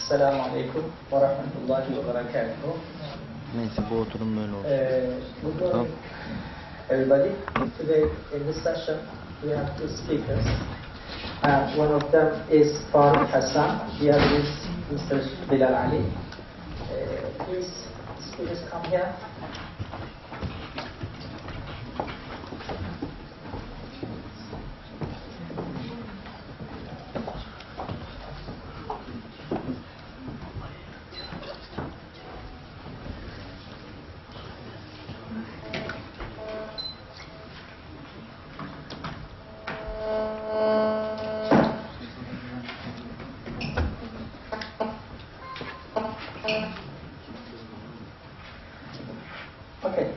Assalamu alaikum wa rahmatullahi wa barakatuh. Neyse bu oturum böyle olsun. Good morning, everybody. Today in this session we have two speakers. One of them is Farooq Hassan. The other is Mr. Bilal Ali. Please, speakers come here. Okay.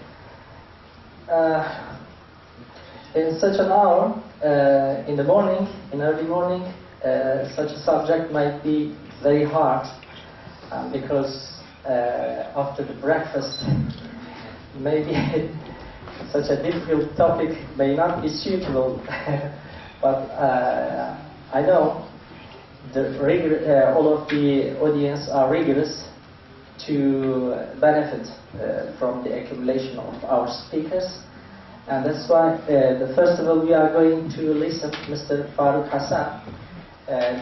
In such an hour, in the morning, in early morning, such a subject might be very hard because after the breakfast, maybe such a difficult topic may not be suitable. But I know all of the audience are rigorous to benefit from the accumulation of our speakers, and that's why the first of all we are going to listen to Mr. Farooq Hassan.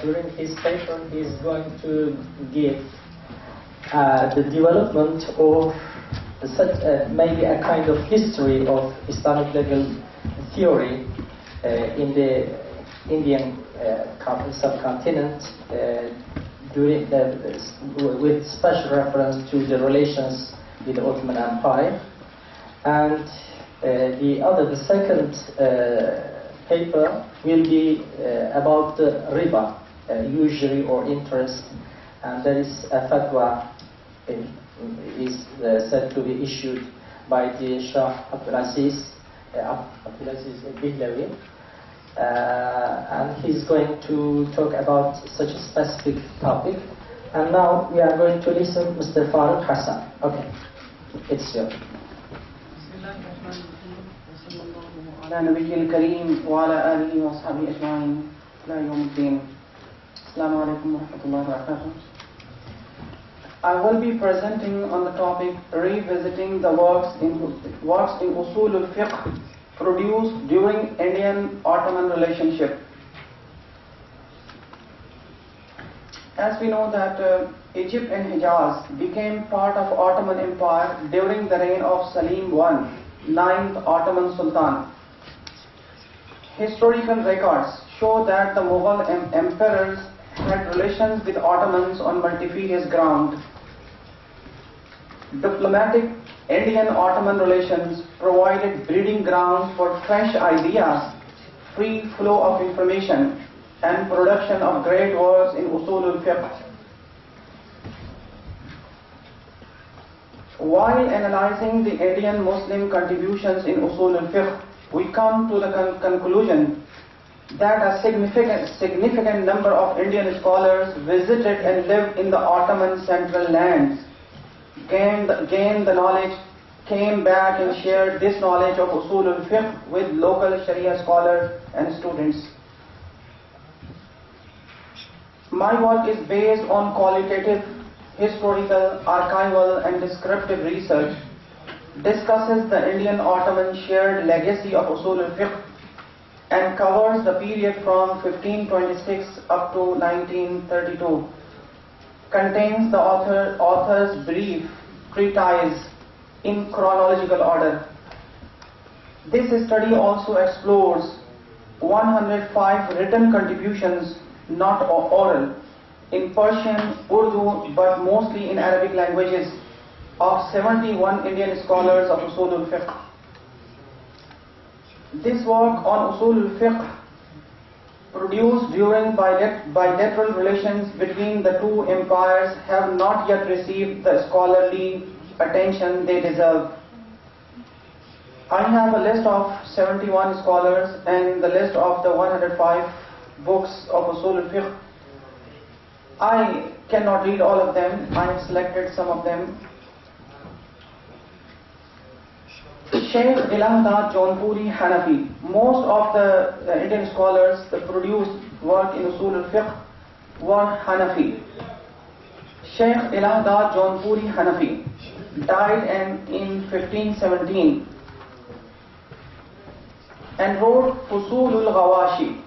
During his paper he is going to give the development of maybe a kind of history of Islamic legal theory in the Indian subcontinent, with special reference to the relations with the Ottoman Empire. And the second paper will be about the riba, usury or interest, and there is a fatwa is said to be issued by the Shah Abdulaziz Bihlawi. And he's going to talk about such a specific topic. And now we are going to listen to Mr. Farooq Hassan. Okay, it's yours. على نبي الكريم وعلى آله وصحبه أجمعين إلى يوم الدين. السلام عليكم ورحمة الله وبركاته. I will be presenting on the topic revisiting the works in Usul al-Fiqh produced during Indian-Ottoman relationship. As we know that Egypt and Hijaz became part of Ottoman Empire during the reign of Salim I, 9th Ottoman Sultan. Historical records show that the Mughal emperors had relations with Ottomans on multifarious ground. Diplomatic Indian-Ottoman relations provided breeding grounds for fresh ideas, free flow of information, and production of great works in Usul al-Fiqh. While analyzing the Indian Muslim contributions in Usul al-Fiqh, we come to the conclusion that a significant number of Indian scholars visited and lived in the Ottoman central lands, gained the knowledge, came back and shared this knowledge of Usul al-Fiqh with local Sharia scholars and students. My work is based on qualitative, historical, archival and descriptive research, discusses the Indian-Ottoman shared legacy of Usul al-Fiqh, and covers the period from 1526 up to 1932. Contains the author's brief treatise in chronological order. This study also explores 105 written contributions, not oral, in Persian, Urdu, but mostly in Arabic languages, of 71 Indian scholars of Usul al-Fiqh. This work on Usul al-Fiqh, produced during bilateral relations between the two empires, have not yet received the scholarly attention they deserve. I have a list of 71 scholars and the list of the 105 books of Usul al-Fiqh. I cannot read all of them. I have selected some of them. Sheikh Ilhamdad Jaunpuri Hanafi. Most of the Indian scholars that produced work in Usul al-Fiqh were Hanafi. Sheikh Ilahda Jaunpuri Hanafi died in 1517 and wrote Fusul al-Ghawashi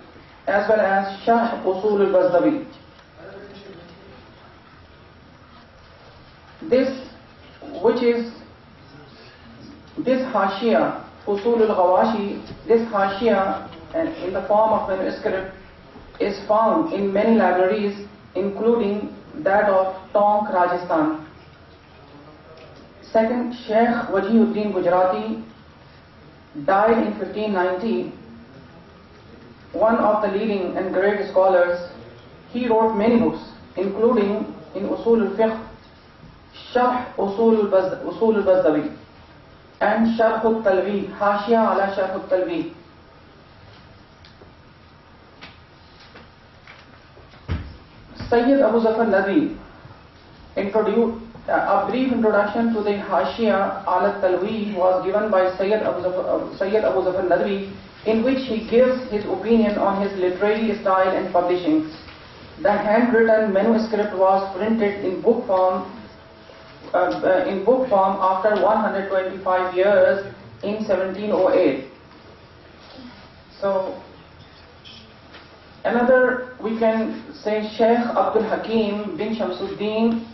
as well as Sharh Usul al-Bazdawi. This Hashia, Fusul al-Ghawashi, this Hashia in the form of manuscript is found in many libraries, including that of Tonk, Rajasthan. Second, Sheikh Wajihuddin Gujarati died in 1590. One of the leading and great scholars. He wrote many books, including in Usul al-Fiqh, Sharh Usul al-Bazdawi, and Sharh al-Talwi, Hashia ala Sharh al-Talwi. Sayyid Abu Zafar Nadwi introduced a brief introduction to the Hashia ala Talwi was given by Sayyid Abu Zafar Nadwi, in which he gives his opinion on his literary style and publishing. The handwritten manuscript was printed in book form after 125 years in 1708. So another, we can say, Sheikh Abdul Hakim bin Shamsuddin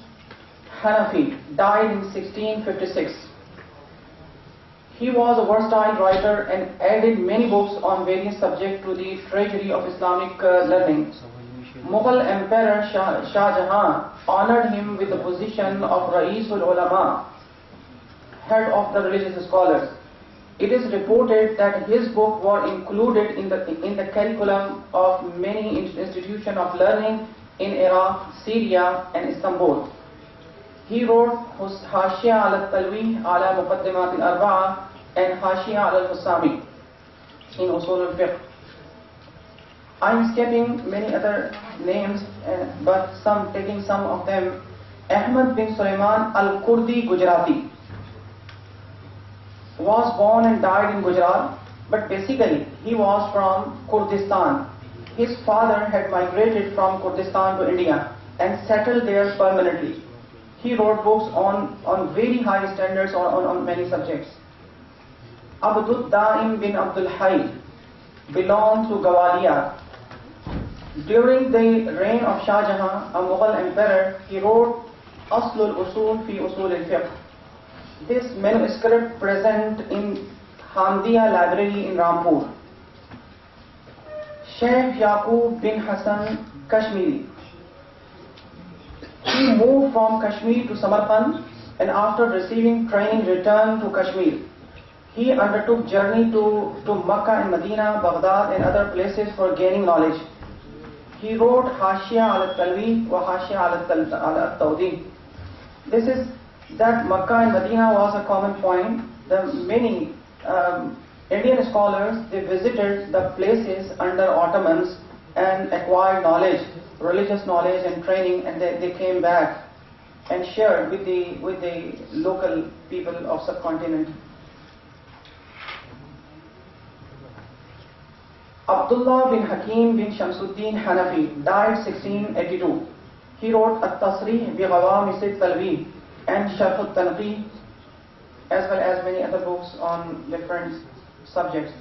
Hanafi died in 1656. He was a versatile writer and added many books on various subjects to the treasury of Islamic learning. Mughal Emperor Shah Jahan honored him with the position of Ra'isul Ulama, head of the religious scholars. It is reported that his books were included in the curriculum of many institutions of learning in Iraq, Syria, and Istanbul. He wrote Hashia al-Talwi ala Muqaddimat al-Arba'a and Hashia al-Hussami in Usul al-Fiqh. I am skipping many other names, but taking some of them. Ahmad bin Sulaiman al-Kurdi Gujarati was born and died in Gujarat, but basically he was from Kurdistan. His father had migrated from Kurdistan to India and settled there permanently. He wrote books on very high standards on many subjects. Abdul Daim bin Abdul Hayy belonged to Gwalior. During the reign of Shah Jahan, a Mughal emperor, he wrote Aslul Usul fi Usul al-Fiqh. This manuscript present in Hamdiya Library in Rampur. Sheikh Yaqub bin Hassan Kashmiri. He moved from Kashmir to Samarkand and after receiving training returned to Kashmir. He undertook journey to Makkah and Medina, Baghdad and other places for gaining knowledge. He wrote Hashia al-Talwi wa Hashia al-Tawdi. This is that Makkah and Medina was a common point. The many Indian scholars, they visited the places under Ottomans and acquired knowledge, religious knowledge and training, and they came back and shared with the local people of subcontinent. Abdullah bin Hakim bin Shamsuddin Hanafi died 1682. He wrote At-Tasrih bi Ghawamis al-Talwi and Sharh al-Tanqih, as well as many other books on different subjects.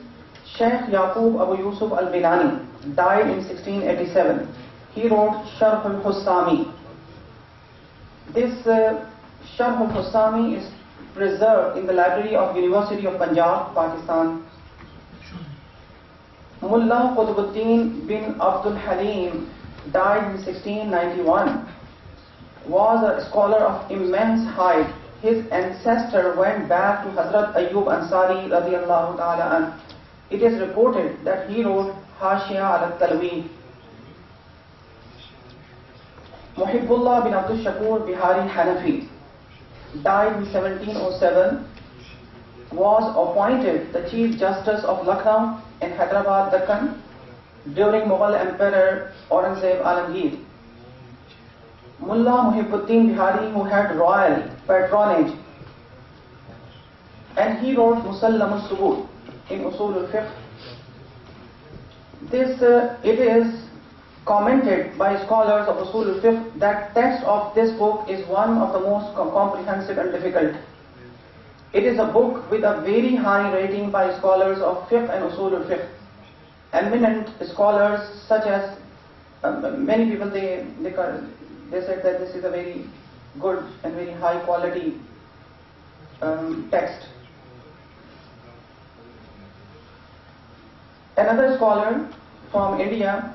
Sheikh Yaqub Abu Yusuf al-Bilani died in 1687. He wrote Sharh al-Hussami. This Sharh al-Hussami is preserved in the library of University of Punjab, Pakistan. Mullah Qutbuddin bin Abdul Halim died in 1691. Was a scholar of immense height. His ancestor went back to Hazrat Ayyub Ansari radiyallahu ta'ala an. It is reported that he wrote Hashia al-Talwi. Muhibbullah bin Abdul Shakur Bihari Hanafi died in 1707. Was appointed the Chief Justice of Lucknow and Hyderabad, Deccan during Mughal Emperor Aurangzeb Alamgir. Mullah Muhibbuddin Bihari, who had royal patronage, and he wrote Musallam al-Subut in Usul al-Fiqh. It is commented by scholars of Usul al-Fiqh that text of this book is one of the most comprehensive and difficult. It is a book with a very high rating by scholars of Fiqh and Usul al-Fiqh. Eminent scholars such as many people, they said that this is a very good and very high quality text. Another scholar from India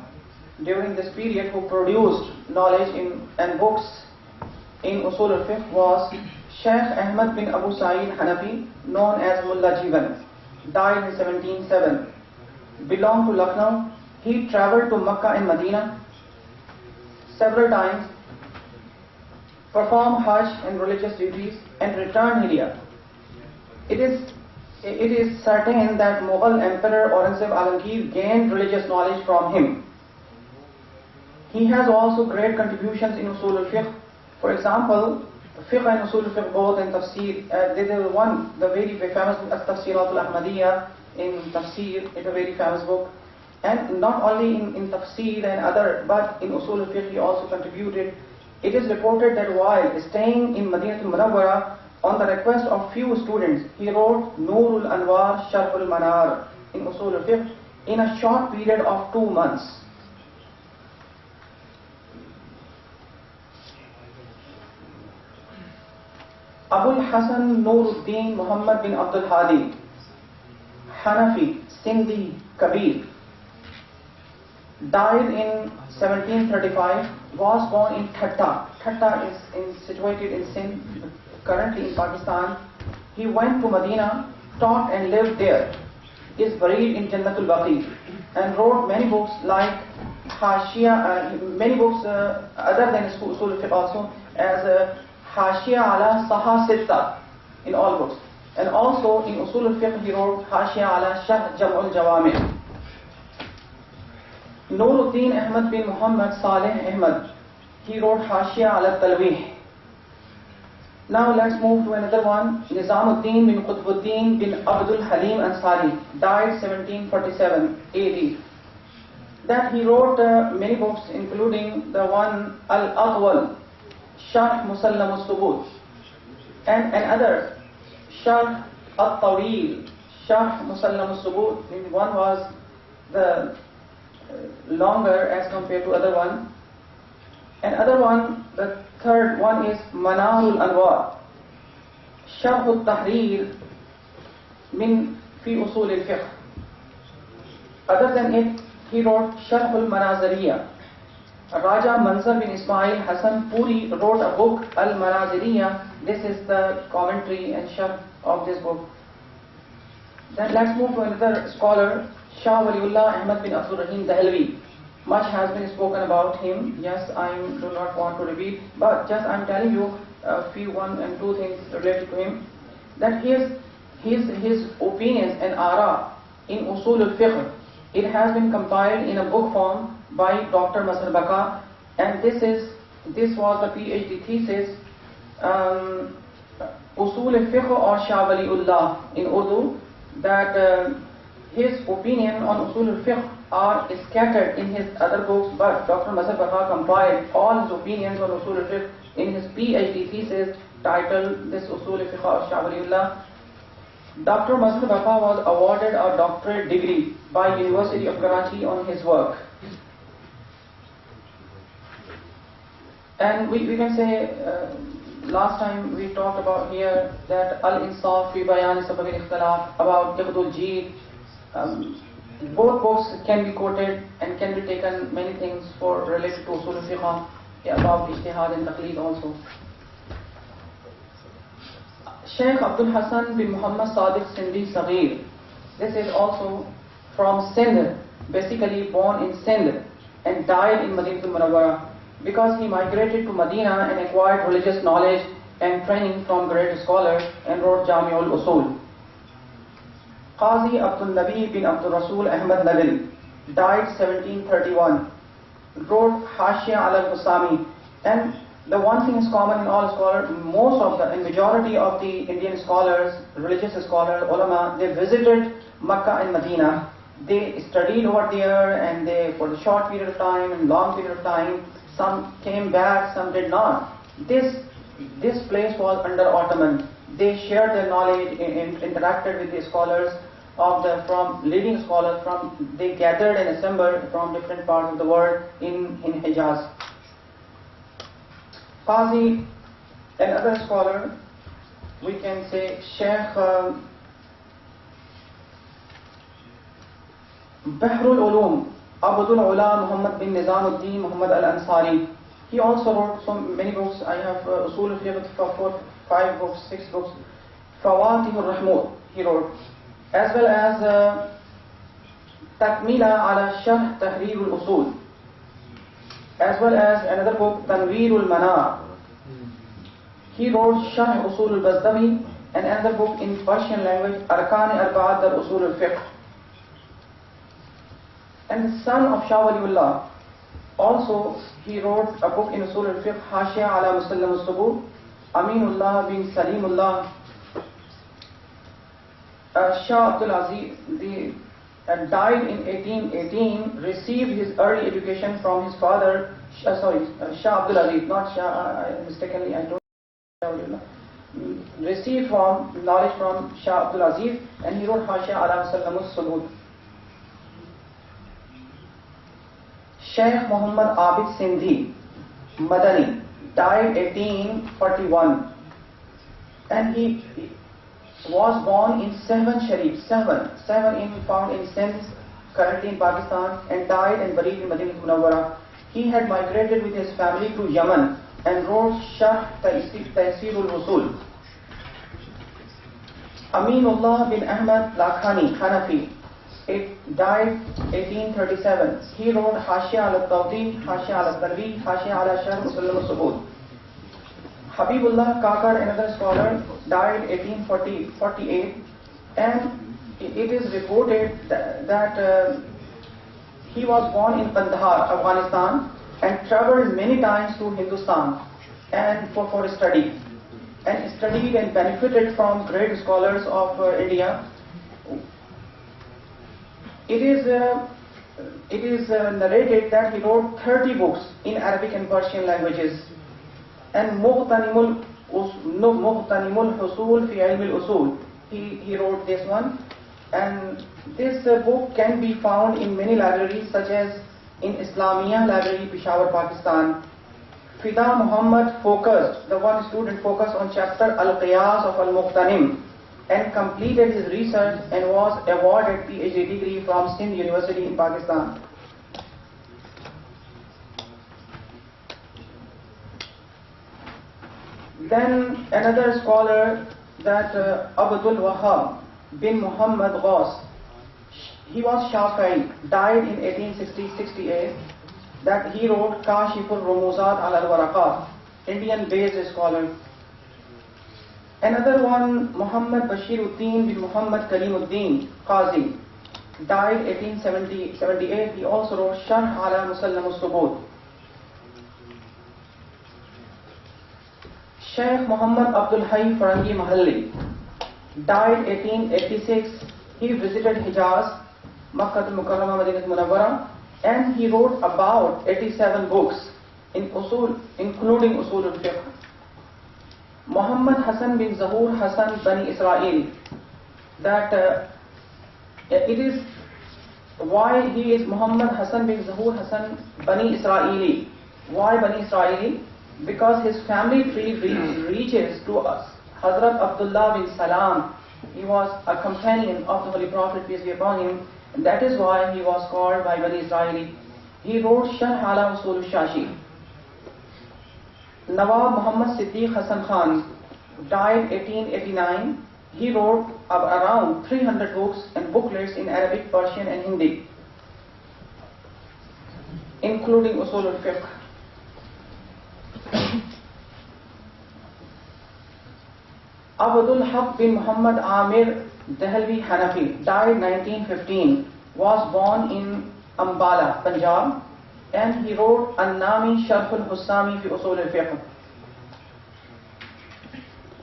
during this period who produced knowledge and books in Usul al-Fiqh was Sheikh Ahmad bin Abu Sa'id Hanafi, known as Mullah Jivan, died in 1707. Belonged to Lucknow. He traveled to Makkah and Medina several times, performed Hajj and religious duties, and returned India. It is certain that Mughal Emperor Aurangzeb Alamgir gained religious knowledge from him. He has also great contributions in Usul al-Fiqh. For example, Fiqh and Usul al-Fiqh both in Tafsir. The very famous Tafsirat al-Ahmadiyya in Tafsir, it's a very famous book. And not only in Tafsir and other, but in Usul al-Fiqh he also contributed. It is reported that while staying in Madinatul Munawwara, on the request of few students, he wrote Noorul Anwar Sharh al-Manar in Usul al-Fiqh in a short period of 2 months. Abul Hassan Nuruddin Muhammad bin Abdul Hadi, Hanafi, Sindhi, Kabir, died in 1735, was born in Thatta. Thatta is situated in Sindh, currently in Pakistan. He went to Medina, taught and lived there. He is buried in Jannatul Baqi and wrote many books like Hashia, many books other than Usul al-Fiqh also, as Hashia ala Saha Sitta in all books. And also in Usul al-Fiqh he wrote Hashia ala Sharh Jam'ul Jawami. Nuruddin Ahmad bin Muhammad Saleh Ahmad, he wrote Hashia ala Talwih. Now let's move to another one. Nizamuddin bin Qutbuddin bin Abdul Halim Ansari, died 1747 AD. That he wrote many books, including the one Al-Aqwal, Sharh Musallam al-Subut, and another Sharh al-Tawil, Sharh Musallam al-Subut. One was the longer as compared to other one. And other one, the third one is Manarul Anwar, Sharh al-Tahrir min fi Usul al-Fiqh. Other than it, he wrote Sharh al-Manazariya. Raja Mansur bin Ismail Hassan Puri wrote a book, Al-Manaziriya. This is the commentary and sharh of this book. Then let's move to another scholar, Shah Waliullah Ahmad bin Abdul Rahim Dahlvi. Much has been spoken about him. Yes, I do not want to repeat, but just I'm telling you a few one and two things related to him. That his opinions and ara in Usul al-Fiqh, it has been compiled in a book form by Dr. Masar Baka, and this was the PhD thesis, Usul al-Fiqh or Shah Waliullah in Urdu, that his opinion on Usul al-Fiqh are scattered in his other books, but Dr. Masar Baka compiled all his opinions on Usul al-Fiqh in his PhD thesis titled this Usul al-Fiqh or Shah Waliullah. Dr. Masar Baka was awarded a doctorate degree by University of Karachi on his work. And we can say, last time we talked about here that Al-Insaf fi Bayan Sabab al-Ikhtilaf, about Iqdul Jeed. Both books can be quoted and can be taken many things for related to Usul al-Fiqh, about Ijtihad and Taqleed also. Sheikh Abdul Hassan bin Muhammad Sadiq Sindhi Saghir. This is also from Sindh, basically born in Sindh and died in Madinatul Munawwara, because he migrated to Medina and acquired religious knowledge and training from great scholars and wrote Jami'ul Usul. Qazi Abdul Nabi bin Abdul Rasul Ahmad Nabil, died 1731, wrote Hashia al-Qusami. And the one thing is common in all scholars, most of the and majority of the Indian scholars, religious scholars, ulama, they visited Makkah and Medina. they studied over there, and they, for the short period of time and long period of time, some came back, some did not. This place was under Ottoman. They shared their knowledge, interacted with the scholars from leading scholars they gathered and assembled from different parts of the world in Hijaz. Qazi, another scholar, we can say Sheikh Bahrul Ulum Abdul Ula Muhammad bin Nizamuddin Muhammad al-Ansari. He also wrote so many books. I have Usul al-Fiqh, 5 books, 6 books. Fawatih al-Rahmud he wrote, as well as Takmila ala Sharh Tahrir al-Usul, as well as another book, Tanweer al-Manar. He wrote Sharh Usul al-Bazdawi, and another book in Persian language, Arkan Arba'at al-Usul al-Fiqh. And the son of Shah Waliullah, also he wrote a book in Usul al-Fiqh, Hashia ala Musallam al-Subut, Aminullah bin Salimullah. Shah Abdul Aziz died in 1818, received his early education from his father, Shah Abdul Aziz, not Shah, mistakenly I told you, received knowledge from Shah Abdul Aziz, and he wrote Hashia ala Musallam al-Subut. Sheikh Muhammad Abid Sindhi, Madani, died 1841, and he was born in 7 Sharif, 7 found in Sindh, currently in Pakistan, and died and buried in Madinah Munawwara. He had migrated with his family to Yemen and wrote Sharh Taysir al-Usul. Aminullah bin Ahmad Lakhani, Hanafi, died 1837. He wrote Hashia al-Tawdi, Hashia al-Tarwi, Hashia ala Sharh Musallam al-Subut. Habibullah Kakar, another scholar, died 1848, and it is reported that he was born in Kandahar, Afghanistan, and traveled many times to Hindustan and for study, and studied and benefited from great scholars of India. It is narrated that he wrote 30 books in Arabic and Persian languages, and Mughtanimul Husul fi Ilm al-Usul, he wrote this one, and this book can be found in many libraries, such as in Islamia Library, Peshawar, Pakistan. Fida Muhammad the one student focused on chapter Al-Qiyas of Al-Mughtanim, and completed his research and was awarded PhD degree from Sindh University in Pakistan. Then another scholar, that Abdul Wahhab bin Muhammad Ghaus, he was Shafi'i, died in 1868, that he wrote Kashiful Rumuzat al-Waraqat, Indian-based scholar. Another one, Muhammad Bashiruddin bin Muhammad Kalimuddin Qazi, died 1878. He also wrote Sharh ala Musallam al-Subut. Sheikh Muhammad Abdul Hayy Farangi Mahalli, died 1886. He visited Hijaz, Makkah al-Mukarramah, Madinah Munawwara, and he wrote about 87 books in usul, including Usul al-Fiqh. Muhammad Hassan bin Zahur Hassan Bani Israel, that it is why he is Muhammad Hassan bin Zahur Hassan Bani Israeli. Why Bani Israeli? Because his family tree reaches to us. Hazrat Abdullah bin Salam, he was a companion of the Holy Prophet, peace be upon him, and that is why he was called by Bani Israeli. He wrote Sharh ala Usul al-Shashi. Nawab Muhammad Siddiq Hassan Khan, died 1889. He wrote around 300 books and booklets in Arabic, Persian and Hindi, including Usul al-Fiqh. Abdul Haq bin Muhammad Amir Dehlvi Hanafi, died 1915, was born in Ambala, Punjab, and he wrote An-Nami Sharh al-Hussami fi Usul al-Fiqh.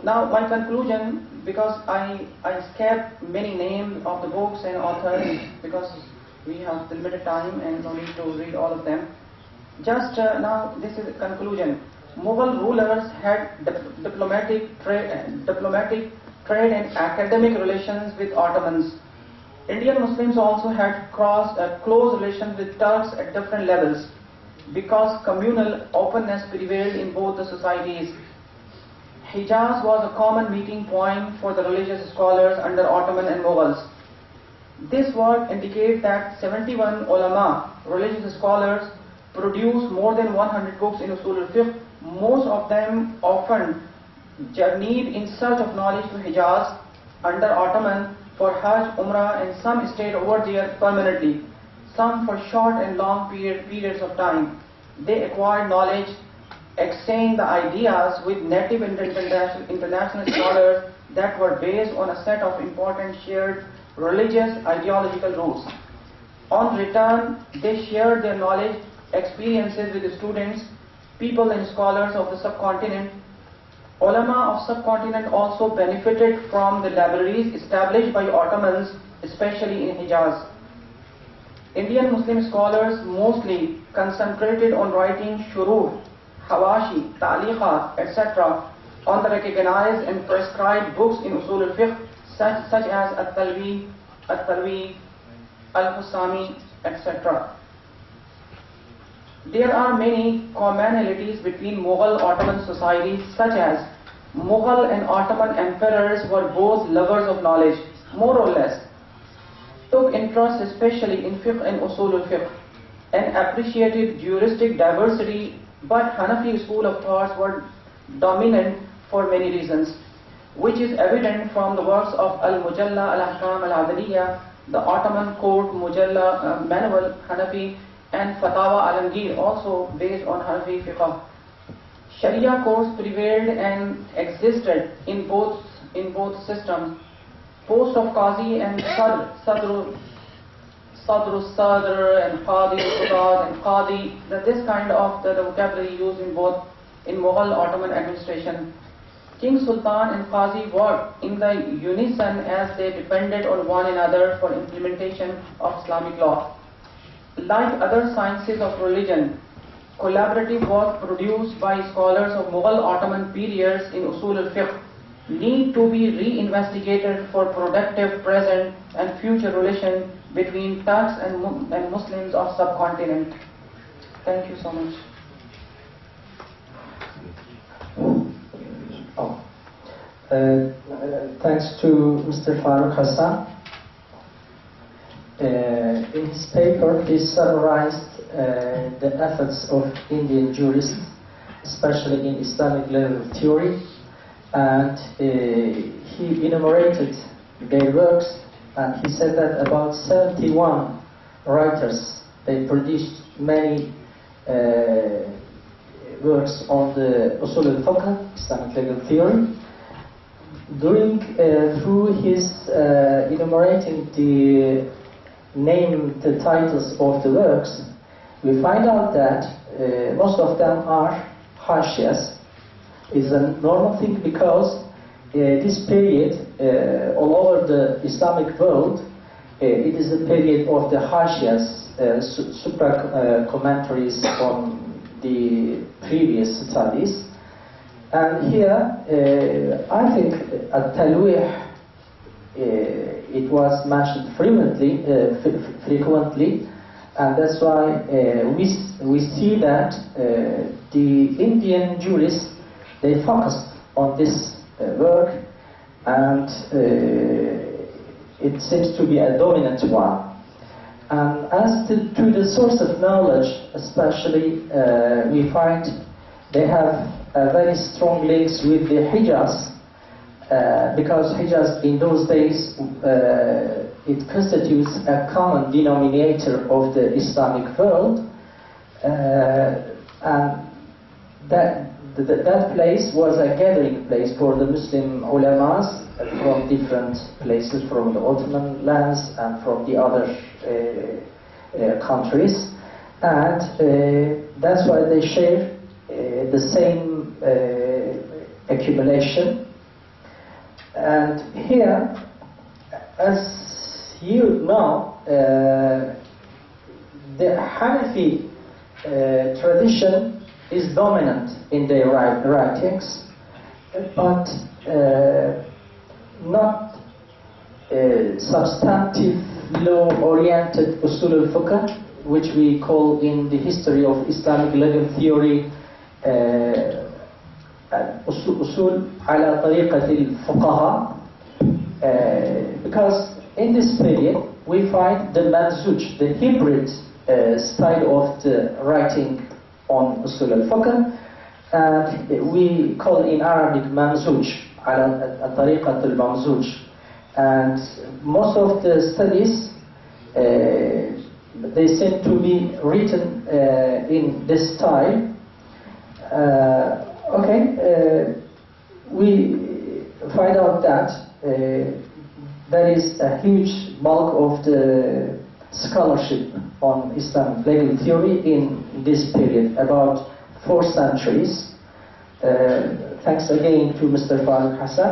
Now my conclusion because I skipped many names of the books and authors because we have limited time and no need to read all of them. Just now, this is a conclusion. Mughal rulers had diplomatic, trade and academic relations with Ottomans. Indian Muslims also had close relations with Turks at different levels because communal openness prevailed in both the societies. Hijaz was a common meeting point for the religious scholars under Ottoman and Mughals. This work indicates that 71 ulama, religious scholars, produced more than 100 books in Usul al-Fiqh. Most of them often journeyed in search of knowledge to Hijaz under Ottoman for Hajj, Umrah, and some stayed over there permanently, some for short and long periods of time. They acquired knowledge, exchanged the ideas with native and international scholars that were based on a set of important shared religious ideological roots. On return, they shared their knowledge, experiences with the students, people and scholars of the subcontinent. Ulama of subcontinent also benefited from the libraries established by Ottomans, especially in Hijaz. Indian Muslim scholars mostly concentrated on writing shurur, hawashi, ta'liqat, etc. on the recognized and prescribed books in Usul al-Fiqh such as At-Talwi, Al-Husami, etc. There are many commonalities between Mughal Ottoman societies, such as Mughal and Ottoman emperors were both lovers of knowledge, more or less, took interest especially in fiqh and usul al-fiqh, and appreciated juristic diversity, but Hanafi school of thoughts were dominant for many reasons, which is evident from the works of Al-Mujalla Al-Ahkam Al-Adaliyya, the Ottoman court Mujalla Manual Hanafi, and Fatawa Alamgir, also based on Hanafi fiqh. Sharia courts prevailed and existed in both systems. Post of Qazi and Sadr and Qadi and Qadi, this kind of the vocabulary used in both in Mughal Ottoman administration. King Sultan and Qazi worked in the unison as they depended on one another for implementation of Islamic law. Like other sciences of religion, collaborative work produced by scholars of Mughal Ottoman periods in Usul al-Fiqh need to be re-investigated for productive present and future relation between Turks and Muslims of subcontinent. Thank you so much. Thanks to Mr. Farooq Hassan. In his paper, he summarized the efforts of Indian jurists, especially in Islamic level theory, and he enumerated their works, and he said that about 71 writers, they produced many works on the Usul al-Fiqh, Islamic legal theory. Through his enumerating the titles of the works, we find out that most of them are hashias. It's a normal thing because this period all over the Islamic world, it is a period of the hashias, supra commentaries on the previous studies. And here, I think At-Talwih, it was mentioned frequently, and that's why we see that the Indian jurists, they focused on this work, and it seems to be a dominant one. And as to the source of knowledge, especially, we find they have very strong links with the Hijaz, because Hijaz in those days, it constitutes a common denominator of the Islamic world, and that place was a gathering place for the Muslim ulamas from different places, from the Ottoman lands and from the other countries, and that's why they share the same accumulation. And here, as you know, the Hanafi tradition is dominant in their writings, but not substantive law-oriented usul al-fiqh, which we call in the history of Islamic legal theory usul ala tariqat al-fuqaha, because in this period we find the manzuj, the hybrid style of the writing on usul al-fiqh, and we call in Arabic manzuj ala tariqat al-mamzuj. And most of the studies they seem to be written in this style. We find out that there is a huge bulk of the scholarship on Islamic legal theory in this period, about 4 centuries. Thanks again to Mr. Farooq Hassan.